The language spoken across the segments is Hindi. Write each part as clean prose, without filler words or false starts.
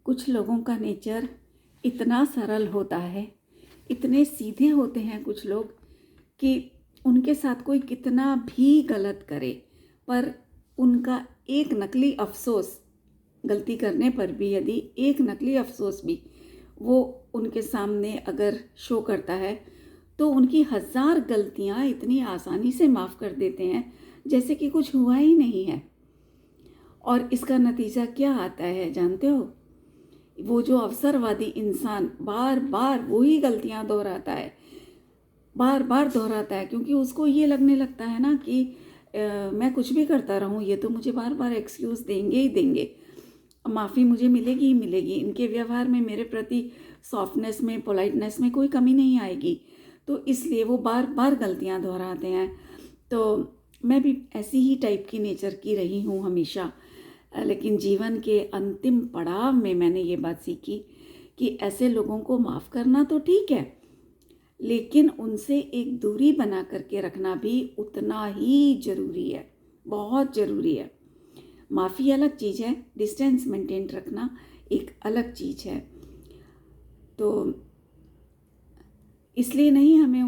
कुछ लोगों का नेचर इतना सरल होता है, इतने सीधे होते हैं कुछ लोग कि उनके साथ कोई कितना भी गलत करे पर उनका एक नकली अफसोस, गलती करने पर भी यदि एक नकली अफसोस भी वो उनके सामने अगर शो करता है तो उनकी 1000 गलतियां इतनी आसानी से माफ़ कर देते हैं जैसे कि कुछ हुआ ही नहीं है। और इसका नतीजा क्या आता है जानते हो? वो जो अवसरवादी इंसान बार बार वही गलतियां दोहराता है, बार बार दोहराता है, क्योंकि उसको ये लगने लगता है ना कि मैं कुछ भी करता रहूं ये तो मुझे बार बार एक्सक्यूज़ देंगे ही देंगे, माफ़ी मुझे मिलेगी ही मिलेगी, इनके व्यवहार में मेरे प्रति सॉफ्टनेस में, पोलाइटनेस में कोई कमी नहीं आएगी। तो इसलिए वो बार बार गलतियां दोहराते हैं। तो मैं भी ऐसी ही टाइप की नेचर की रही हूँ हमेशा, लेकिन जीवन के अंतिम पड़ाव में मैंने ये बात सीखी कि ऐसे लोगों को माफ़ करना तो ठीक है, लेकिन उनसे एक दूरी बना करके रखना भी उतना ही ज़रूरी है, बहुत ज़रूरी है। माफ़ी अलग चीज़ है, डिस्टेंस मेंटेन रखना एक अलग चीज़ है। तो इसलिए नहीं, हमें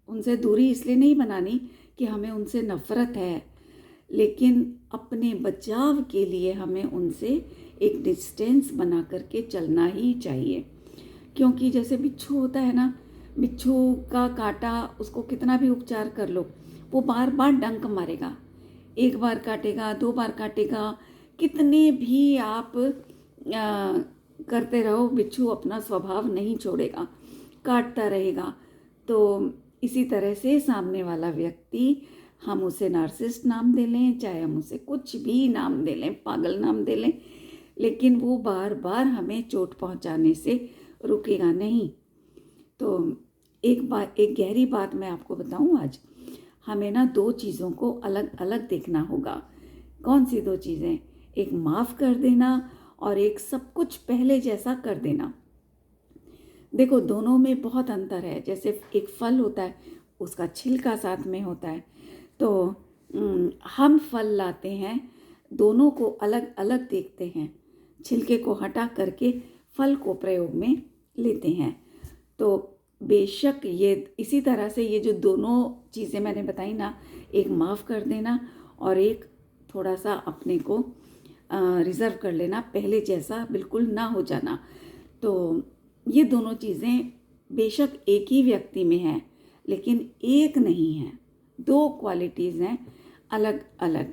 उनसे दूरी इसलिए नहीं बनानी कि हमें उनसे नफ़रत है, लेकिन अपने बचाव के लिए हमें उनसे एक डिस्टेंस बना करके चलना ही चाहिए। क्योंकि जैसे बिच्छू होता है ना, बिच्छू का कांटा उसको कितना भी उपचार कर लो वो बार बार डंक मारेगा, एक बार काटेगा, 2 बार काटेगा, कितने भी आप करते रहो बिच्छू अपना स्वभाव नहीं छोड़ेगा, काटता रहेगा। तो इसी तरह से सामने वाला व्यक्ति, हम उसे नार्सिसिस्ट नाम दे लें, चाहे हम उसे कुछ भी नाम दे लें, पागल नाम दे लें, लेकिन वो बार बार हमें चोट पहुंचाने से रुकेगा नहीं। तो एक गहरी बात मैं आपको बताऊं आज, हमें ना 2 चीज़ों को अलग अलग देखना होगा। कौन सी 2 चीज़ें? एक माफ़ कर देना और एक सब कुछ पहले जैसा कर देना। देखो, दोनों में बहुत अंतर है। जैसे एक फल होता है, उसका छिलका साथ में होता है, तो हम फल लाते हैं, दोनों को अलग अलग देखते हैं, छिलके को हटा करके फल को प्रयोग में लेते हैं। तो बेशक ये इसी तरह से ये जो दोनों चीज़ें मैंने बताई ना, एक माफ़ कर देना और एक थोड़ा सा अपने को रिज़र्व कर लेना, पहले जैसा बिल्कुल ना हो जाना, तो ये दोनों चीज़ें बेशक एक ही व्यक्ति में हैं लेकिन एक नहीं है, 2 क्वालिटीज़ हैं अलग अलग,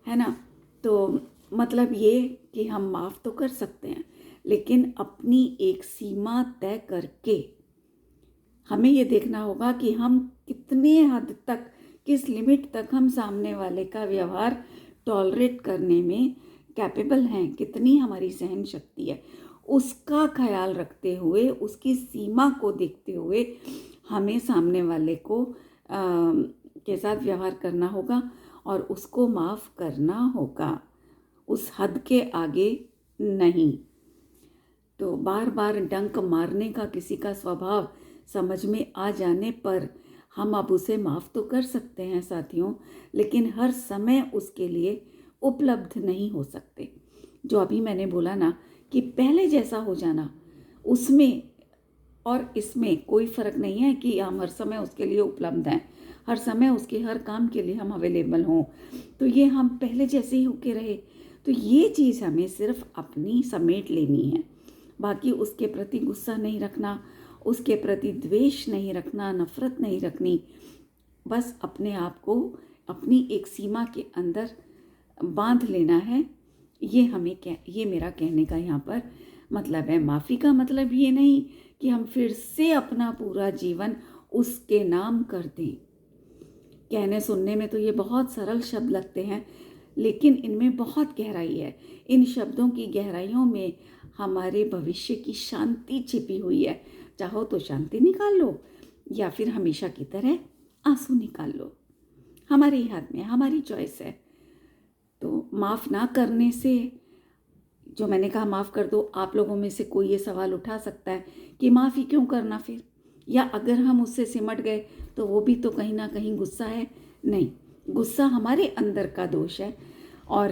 है ना। तो मतलब ये कि हम माफ़ तो कर सकते हैं लेकिन अपनी एक सीमा तय करके हमें ये देखना होगा कि हम कितने हद तक, किस लिमिट तक हम सामने वाले का व्यवहार टॉलरेट करने में कैपेबल हैं, कितनी हमारी सहन शक्ति है, उसका ख्याल रखते हुए, उसकी सीमा को देखते हुए हमें सामने वाले को के साथ व्यवहार करना होगा और उसको माफ़ करना होगा, उस हद के आगे नहीं। तो बार बार डंक मारने का किसी का स्वभाव समझ में आ जाने पर हम अब उसे माफ़ तो कर सकते हैं साथियों, लेकिन हर समय उसके लिए उपलब्ध नहीं हो सकते। जो अभी मैंने बोला ना कि पहले जैसा हो जाना, उसमें और इसमें कोई फ़र्क नहीं है कि हम हर समय उसके लिए उपलब्ध हैं, हर समय उसके हर काम के लिए हम अवेलेबल हों, तो ये हम पहले जैसे ही होके रहे। तो ये चीज़ हमें सिर्फ अपनी समेट लेनी है, बाकी उसके प्रति गुस्सा नहीं रखना, उसके प्रति द्वेष नहीं रखना, नफ़रत नहीं रखनी, बस अपने आप को अपनी एक सीमा के अंदर बांध लेना है। ये मेरा कहने का यहाँ पर मतलब है। माफ़ी का मतलब ये नहीं कि हम फिर से अपना पूरा जीवन उसके नाम कर दें। कहने सुनने में तो ये बहुत सरल शब्द लगते हैं, लेकिन इनमें बहुत गहराई है। इन शब्दों की गहराइयों में हमारे भविष्य की शांति छिपी हुई है। चाहो तो शांति निकाल लो या फिर हमेशा की तरह आंसू निकाल लो, हमारे ही हाथ में, हमारी चॉइस है। तो माफ़ ना करने से, जो मैंने कहा माफ़ कर दो, आप लोगों में से कोई ये सवाल उठा सकता है कि माफ़ी क्यों करना फिर, या अगर हम उससे सिमट गए तो वो भी तो कहीं ना कहीं गुस्सा है। नहीं, गुस्सा हमारे अंदर का दोष है और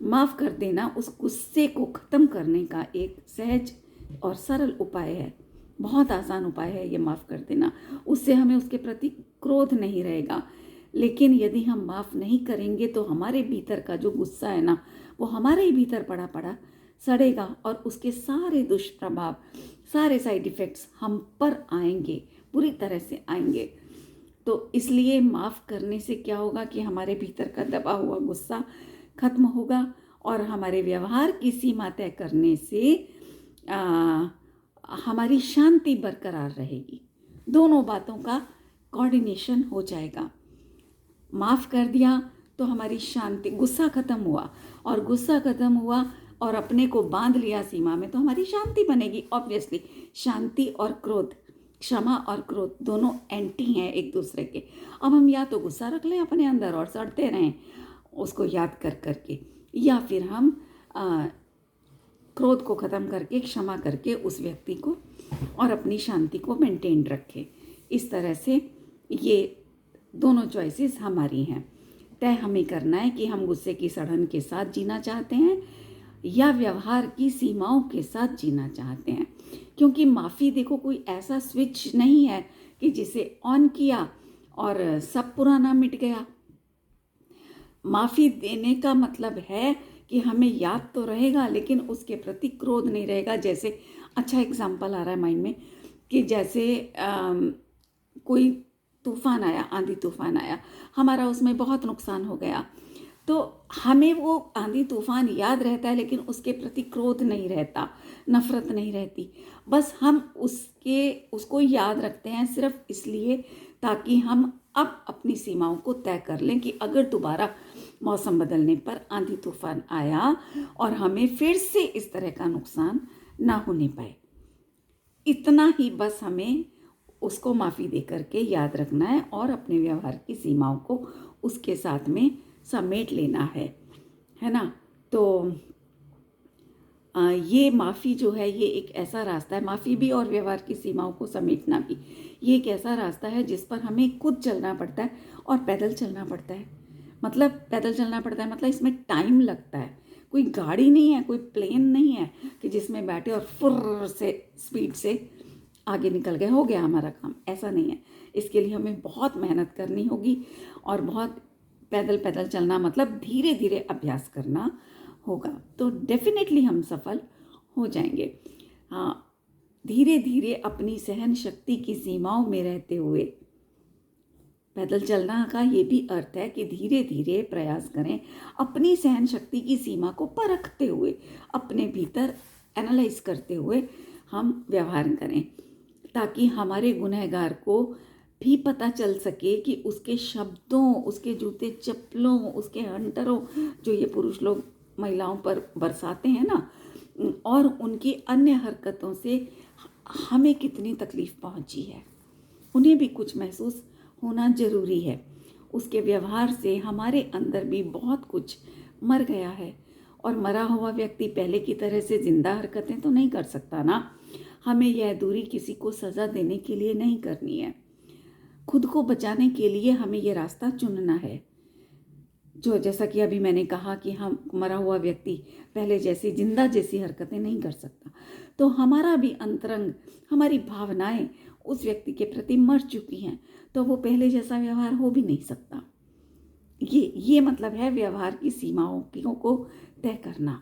माफ़ कर देना उस गुस्से को ख़त्म करने का एक सहज और सरल उपाय है। बहुत आसान उपाय है ये माफ़ कर देना। उससे हमें उसके प्रति क्रोध नहीं रहेगा। लेकिन यदि हम माफ़ नहीं करेंगे तो हमारे भीतर का जो गुस्सा है ना, वो हमारे ही भीतर पड़ा पड़ा सड़ेगा और उसके सारे दुष्प्रभाव, सारे साइड इफ़ेक्ट्स हम पर आएंगे, बुरी तरह से आएंगे। तो इसलिए माफ़ करने से क्या होगा कि हमारे भीतर का दबा हुआ गुस्सा खत्म होगा और हमारे व्यवहार की सीमा तय करने से हमारी शांति बरकरार रहेगी। दोनों बातों का कोऑर्डिनेशन हो जाएगा। माफ़ कर दिया तो हमारी शांति, गुस्सा खत्म हुआ, और गुस्सा खत्म हुआ और अपने को बांध लिया सीमा में, तो हमारी शांति बनेगी। ऑब्वियसली शांति और क्रोध, क्षमा और क्रोध दोनों एंटी हैं एक दूसरे के। अब हम या तो गुस्सा रख लें अपने अंदर और सड़ते रहें उसको याद कर करके, या फिर हम क्रोध को ख़त्म करके, क्षमा करके उस व्यक्ति को और अपनी शांति को मेंटेन रखें। इस तरह से ये दोनों चॉइसेस हमारी हैं। तय हमें करना है कि हम गुस्से की सड़न के साथ जीना चाहते हैं या व्यवहार की सीमाओं के साथ जीना चाहते हैं। क्योंकि माफ़ी देखो कोई ऐसा स्विच नहीं है कि जिसे ऑन किया और सब पुराना मिट गया। माफ़ी देने का मतलब है कि हमें याद तो रहेगा लेकिन उसके प्रति क्रोध नहीं रहेगा। जैसे अच्छा एग्जाम्पल आ रहा है माइंड में कि जैसे कोई तूफ़ान आया, आंधी तूफ़ान आया, हमारा उसमें बहुत नुकसान हो गया, तो हमें वो आंधी तूफ़ान याद रहता है लेकिन उसके प्रति क्रोध नहीं रहता, नफ़रत नहीं रहती। बस हम उसको याद रखते हैं सिर्फ इसलिए ताकि हम अब अपनी सीमाओं को तय कर लें कि अगर दोबारा मौसम बदलने पर आंधी तूफ़ान आया और हमें फिर से इस तरह का नुकसान ना होने पाए। इतना ही बस हमें उसको माफ़ी दे करके याद रखना है और अपने व्यवहार की सीमाओं को उसके साथ में समेट लेना है ना। तो ये माफ़ी जो है ये एक ऐसा रास्ता है, माफ़ी भी और व्यवहार की सीमाओं को समेटना भी, ये एक ऐसा रास्ता है जिस पर हमें खुद चलना पड़ता है और पैदल चलना पड़ता है। मतलब पैदल चलना पड़ता है मतलब इसमें टाइम लगता है। कोई गाड़ी नहीं है, कोई प्लेन नहीं है कि जिसमें बैठे और फुर्र से स्पीड से आगे निकल गए, हो गया हमारा काम, ऐसा नहीं है। इसके लिए हमें बहुत मेहनत करनी होगी और बहुत पैदल पैदल चलना मतलब धीरे धीरे अभ्यास करना होगा, तो डेफिनेटली हम सफल हो जाएंगे। हाँ, धीरे धीरे अपनी सहन शक्ति की सीमाओं में रहते हुए पैदल चलना का ये भी अर्थ है कि धीरे धीरे प्रयास करें, अपनी सहन शक्ति की सीमा को परखते हुए, अपने भीतर एनालाइज करते हुए हम व्यवहार करें, ताकि हमारे गुनहगार को भी पता चल सके कि उसके शब्दों, उसके जूते चप्पलों, उसके हंटरों जो ये पुरुष लोग महिलाओं पर बरसाते हैं ना, और उनकी अन्य हरकतों से हमें कितनी तकलीफ़ पहुंची है, उन्हें भी कुछ महसूस होना ज़रूरी है। उसके व्यवहार से हमारे अंदर भी बहुत कुछ मर गया है, और मरा हुआ व्यक्ति पहले की तरह से ज़िंदा हरकतें तो नहीं कर सकता ना। हमें यह दूरी किसी को सज़ा देने के लिए नहीं करनी है, खुद को बचाने के लिए हमें यह रास्ता चुनना है। जो जैसा कि अभी मैंने कहा कि हम मरा हुआ व्यक्ति पहले जैसी जिंदा जैसी हरकतें नहीं कर सकता, तो हमारा भी अंतरंग, हमारी भावनाएं उस व्यक्ति के प्रति मर चुकी हैं, तो वो पहले जैसा व्यवहार हो भी नहीं सकता। ये मतलब है व्यवहार की सीमाओं को तय करना।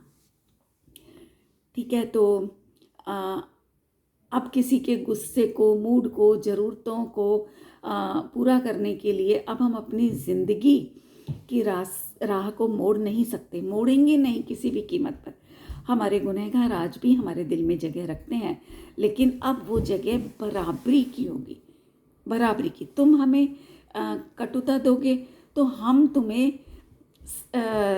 ठीक है, तो अब किसी के गुस्से को, मूड को, ज़रूरतों को पूरा करने के लिए अब हम अपनी ज़िंदगी की राह को मोड़ नहीं सकते, मोड़ेंगे नहीं किसी भी कीमत पर। हमारे गुनहगार आज भी हमारे दिल में जगह रखते हैं, लेकिन अब वो जगह बराबरी की होगी, बराबरी की। तुम हमें कटुता दोगे तो हम तुम्हें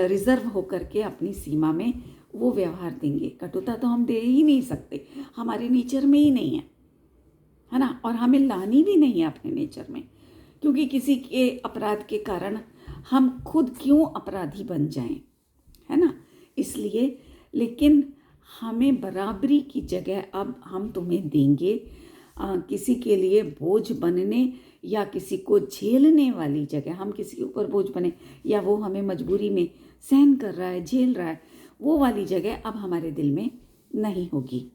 रिजर्व होकर के अपनी सीमा में वो व्यवहार देंगे। कटुता तो हम दे ही नहीं सकते, हमारे नेचर में ही नहीं है ना, और हमें लानी भी नहीं है अपने नेचर में, क्योंकि किसी के अपराध के कारण हम खुद क्यों अपराधी बन जाएं, है ना। इसलिए लेकिन हमें बराबरी की जगह अब हम तुम्हें देंगे। किसी के लिए बोझ बनने या किसी को झेलने वाली जगह हम किसी के ऊपर बोझ बने या वो हमें मजबूरी में सहन कर रहा है, झेल रहा है, वो वाली जगह अब हमारे दिल में नहीं होगी।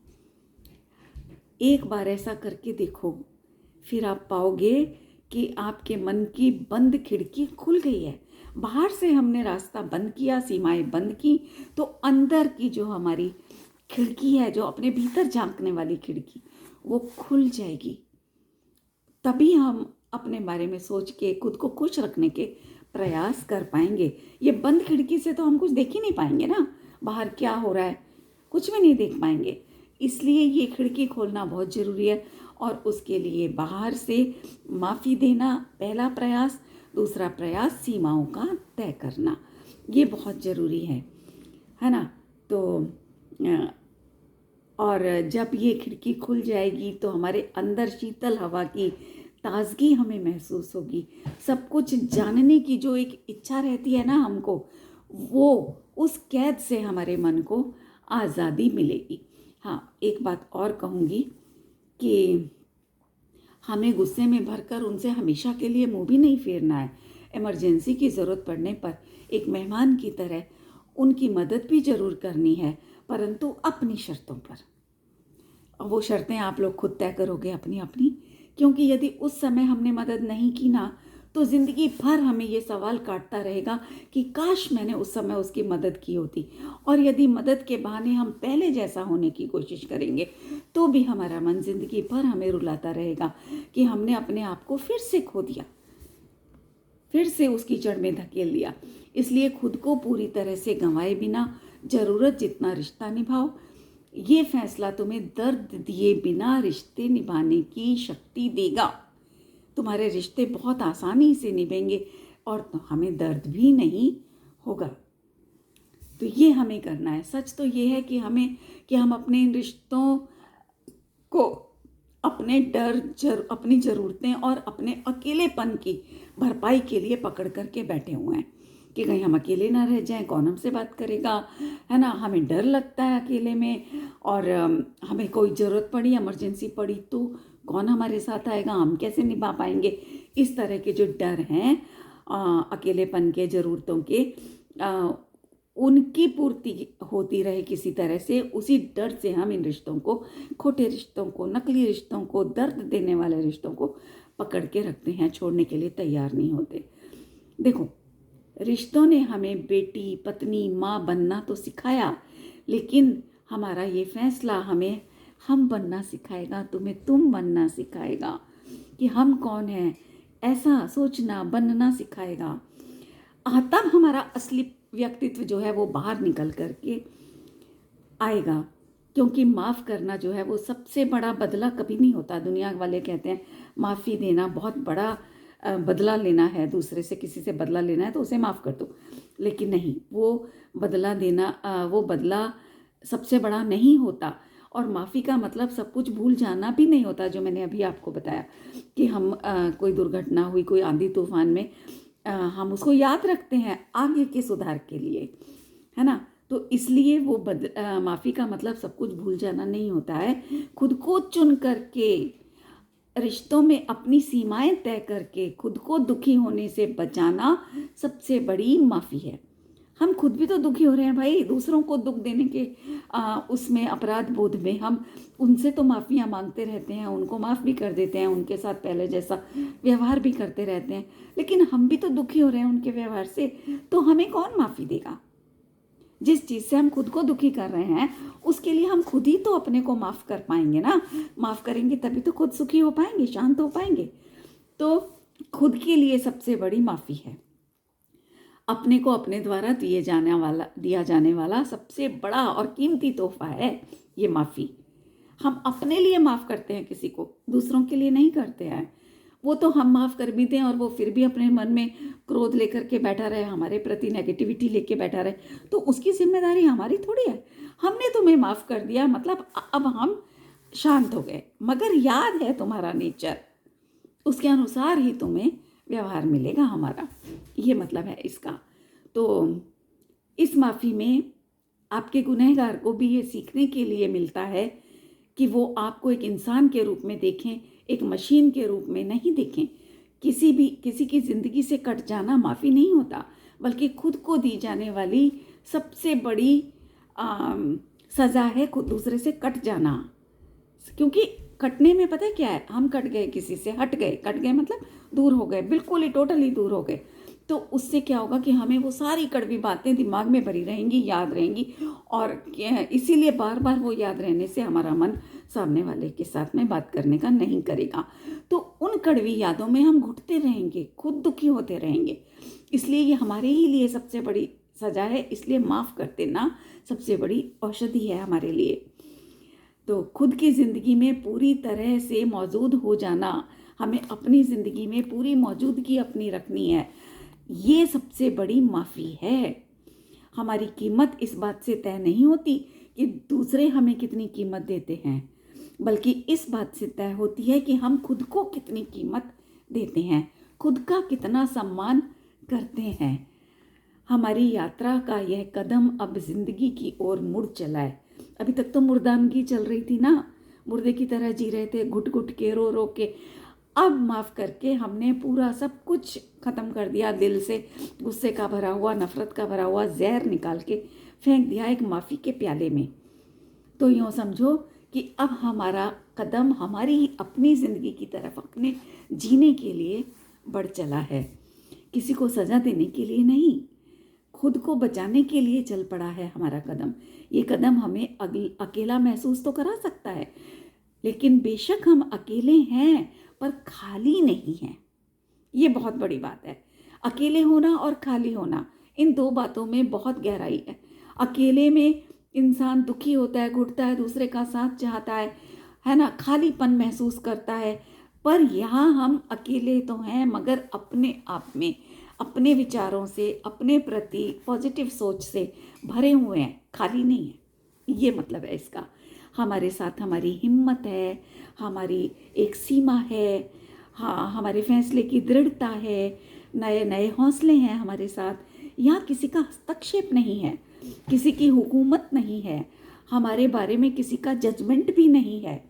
एक बार ऐसा करके देखो, फिर आप पाओगे कि आपके मन की बंद खिड़की खुल गई है। बाहर से हमने रास्ता बंद किया, सीमाएं बंद की, तो अंदर की जो हमारी खिड़की है, जो अपने भीतर झांकने वाली खिड़की, वो खुल जाएगी। तभी हम अपने बारे में सोच के खुद को खुश रखने के प्रयास कर पाएंगे। ये बंद खिड़की से तो हम कुछ देख ही नहीं पाएंगे ना, बाहर क्या हो रहा है, कुछ भी नहीं देख पाएंगे। इसलिए ये खिड़की खोलना बहुत ज़रूरी है, और उसके लिए बाहर से माफ़ी देना पहला प्रयास, दूसरा प्रयास सीमाओं का तय करना, ये बहुत ज़रूरी है ना। तो और जब ये खिड़की खुल जाएगी तो हमारे अंदर शीतल हवा की ताजगी हमें महसूस होगी। सब कुछ जानने की जो एक इच्छा रहती है ना हमको, वो उस कैद से हमारे मन को आज़ादी मिलेगी। हाँ, एक बात और कहूँगी कि हमें गुस्से में भरकर उनसे हमेशा के लिए मुंह भी नहीं फेरना है। इमरजेंसी की ज़रूरत पड़ने पर एक मेहमान की तरह उनकी मदद भी ज़रूर करनी है, परंतु अपनी शर्तों पर। वो शर्तें आप लोग खुद तय करोगे अपनी अपनी, क्योंकि यदि उस समय हमने मदद नहीं की ना, तो ज़िंदगी भर हमें ये सवाल काटता रहेगा कि काश मैंने उस समय उसकी मदद की होती। और यदि मदद के बहाने हम पहले जैसा होने की कोशिश करेंगे, तो भी हमारा मन ज़िंदगी भर हमें रुलाता रहेगा कि हमने अपने आप को फिर से खो दिया, फिर से उस कीचड़ में धकेल दिया। इसलिए खुद को पूरी तरह से गंवाए बिना ज़रूरत जितना रिश्ता निभाओ। ये फैसला तुम्हें दर्द दिए बिना रिश्ते निभाने की शक्ति देगा। तुम्हारे रिश्ते बहुत आसानी से निभेंगे और हमें दर्द भी नहीं होगा। तो ये हमें करना है। सच तो ये है कि हम अपने इन रिश्तों को अपने अपनी ज़रूरतें और अपने अकेलेपन की भरपाई के लिए पकड़ करके बैठे हुए हैं कि कहीं हम अकेले ना रह जाएं, कौन हमसे बात करेगा, है ना। हमें डर लगता है अकेले में, और हमें कोई ज़रूरत पड़ी, इमरजेंसी पड़ी तो कौन हमारे साथ आएगा, हम कैसे निभा पाएंगे। इस तरह के जो डर हैं अकेलेपन के, ज़रूरतों के, उनकी पूर्ति होती रहे किसी तरह से, उसी डर से हम इन रिश्तों को, खोटे रिश्तों को, नकली रिश्तों को, दर्द देने वाले रिश्तों को पकड़ के रखते हैं, छोड़ने के लिए तैयार नहीं होते। देखो, रिश्तों ने हमें बेटी, पत्नी, माँ बनना तो सिखाया, लेकिन हमारा ये फैसला हमें हम बनना सिखाएगा, तुम्हें तुम बनना सिखाएगा कि हम कौन हैं, ऐसा सोचना, बनना सिखाएगा। तब हमारा असली व्यक्तित्व जो है वो बाहर निकल करके आएगा, क्योंकि माफ़ करना जो है वो सबसे बड़ा बदला कभी नहीं होता। दुनिया वाले कहते हैं माफ़ी देना बहुत बड़ा बदला लेना है, दूसरे से किसी से बदला लेना है तो उसे माफ़ कर दो, लेकिन नहीं, वो बदला देना, वो बदला सबसे बड़ा नहीं होता। और माफ़ी का मतलब सब कुछ भूल जाना भी नहीं होता, जो मैंने अभी आपको बताया कि हम कोई दुर्घटना हुई, कोई आंधी तूफान में, हम उसको याद रखते हैं आगे के सुधार के लिए, है ना। तो इसलिए वो माफ़ी का मतलब सब कुछ भूल जाना नहीं होता है। खुद को चुन करके, रिश्तों में अपनी सीमाएं तय करके, खुद को दुखी होने से बचाना सबसे बड़ी माफ़ी है। हम खुद भी तो दुखी हो रहे हैं भाई, दूसरों को दुख देने के उसमें, अपराध बोध में हम उनसे तो माफ़ियाँ मांगते रहते हैं, उनको माफ़ भी कर देते हैं, उनके साथ पहले जैसा व्यवहार भी करते रहते हैं, लेकिन हम भी तो दुखी हो रहे हैं उनके व्यवहार से, तो हमें कौन माफ़ी देगा। जिस चीज़ से हम खुद को दुखी कर रहे हैं, उसके लिए हम खुद ही तो अपने को माफ़ कर पाएंगे ना। माफ़ करेंगे तभी तो खुद सुखी हो पाएंगे, शांत हो पाएंगे। तो खुद के लिए सबसे बड़ी माफ़ी है। अपने को अपने द्वारा दिया जाने वाला सबसे बड़ा और कीमती तोहफा है ये माफ़ी। हम अपने लिए माफ़ करते हैं किसी को, दूसरों के लिए नहीं करते हैं। वो तो हम माफ़ कर भी दें और वो फिर भी अपने मन में क्रोध लेकर के बैठा रहे, हमारे प्रति नेगेटिविटी लेके बैठा रहे, तो उसकी जिम्मेदारी हमारी थोड़ी है। हमने तुम्हें माफ़ कर दिया मतलब अब हम शांत हो गए, मगर याद है तुम्हारा नेचर, उसके अनुसार ही तुम्हें व्यवहार मिलेगा हमारा, ये मतलब है इसका। तो इस माफ़ी में आपके गुनहगार को भी ये सीखने के लिए मिलता है कि वो आपको एक इंसान के रूप में देखें, एक मशीन के रूप में नहीं देखें। किसी की ज़िंदगी से कट जाना माफ़ी नहीं होता। बल्कि खुद को दी जाने वाली सबसे बड़ी सज़ा है खुद दूसरे से कट जाना। क्योंकि कटने में पता है क्या है, हम कट गए, किसी से हट गए, कट गए मतलब दूर हो गए, बिल्कुल ही टोटली दूर हो गए, तो उससे क्या होगा कि हमें वो सारी कड़वी बातें दिमाग में भरी रहेंगी, याद रहेंगी, और इसीलिए बार बार वो याद रहने से हमारा मन सामने वाले के साथ में बात करने का नहीं करेगा। तो उन कड़वी यादों में हम घुटते रहेंगे, खुद दुखी होते रहेंगे। इसलिए ये हमारे ही लिए सबसे बड़ी सजा है, इसलिए माफ़ कर देना सबसे बड़ी औषधि है हमारे लिए। तो खुद की ज़िंदगी में पूरी तरह से मौजूद हो जाना, हमें अपनी ज़िंदगी में पूरी मौजूदगी अपनी रखनी है, ये सबसे बड़ी माफ़ी है। हमारी कीमत इस बात से तय नहीं होती कि दूसरे हमें कितनी कीमत देते हैं, बल्कि इस बात से तय होती है कि हम खुद को कितनी कीमत देते हैं, खुद का कितना सम्मान करते हैं। हमारी यात्रा का यह कदम अब जिंदगी की ओर मुड़ चला है। अभी तक तो मुर्दानगी चल रही थी ना, मुर्दे की तरह जी रहे थे, घुट घुट के, रो रो के। अब माफ़ करके हमने पूरा सब कुछ ख़त्म कर दिया, दिल से गुस्से का भरा हुआ, नफ़रत का भरा हुआ जहर निकाल के फेंक दिया एक माफ़ी के प्याले में। तो यूँ समझो कि अब हमारा कदम हमारी अपनी ज़िंदगी की तरफ, अपने जीने के लिए बढ़ चला है। किसी को सज़ा देने के लिए नहीं, खुद को बचाने के लिए चल पड़ा है हमारा कदम। ये कदम हमें अकेला महसूस तो करा सकता है, लेकिन बेशक हम अकेले हैं पर खाली नहीं हैं। ये बहुत बड़ी बात है। अकेले होना और खाली होना, इन दो बातों में बहुत गहराई है। अकेले में इंसान दुखी होता है, घुटता है, दूसरे का साथ चाहता है ना, खालीपन महसूस करता है। पर यहाँ हम अकेले तो हैं, मगर अपने आप में, अपने विचारों से, अपने प्रति पॉजिटिव सोच से भरे हुए हैं, खाली नहीं है। ये मतलब है इसका। हमारे साथ हमारी हिम्मत है, हमारी एक सीमा है, हाँ, हमारे फैसले की दृढ़ता है, नए नए हौसले हैं हमारे साथ। यहाँ किसी का हस्तक्षेप नहीं है, किसी की हुकूमत नहीं है, हमारे बारे में किसी का जजमेंट भी नहीं है।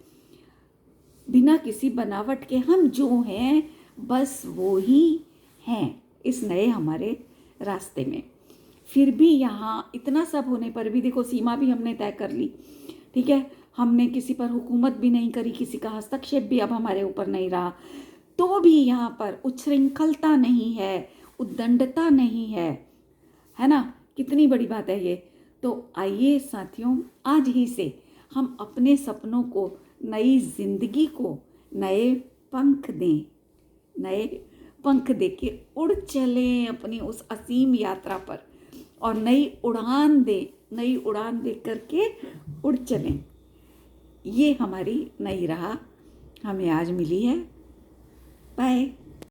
बिना किसी बनावट के हम जो हैं बस वो ही हैं इस नए हमारे रास्ते में। फिर भी यहाँ इतना सब होने पर भी देखो, सीमा भी हमने तय कर ली, ठीक है, हमने किसी पर हुकूमत भी नहीं करी, किसी का हस्तक्षेप भी अब हमारे ऊपर नहीं रहा, तो भी यहाँ पर उच्छृंखलता नहीं है, उद्दंडता नहीं है ना। कितनी बड़ी बात है ये। तो आइए साथियों, आज ही से हम अपने सपनों को, नई जिंदगी को नए पंख दें, नए पंख देके उड़ चलें अपनी उस असीम यात्रा पर, और नई उड़ान दे करके उड़ चलें। ये हमारी नई राह हमें आज मिली है। बाय।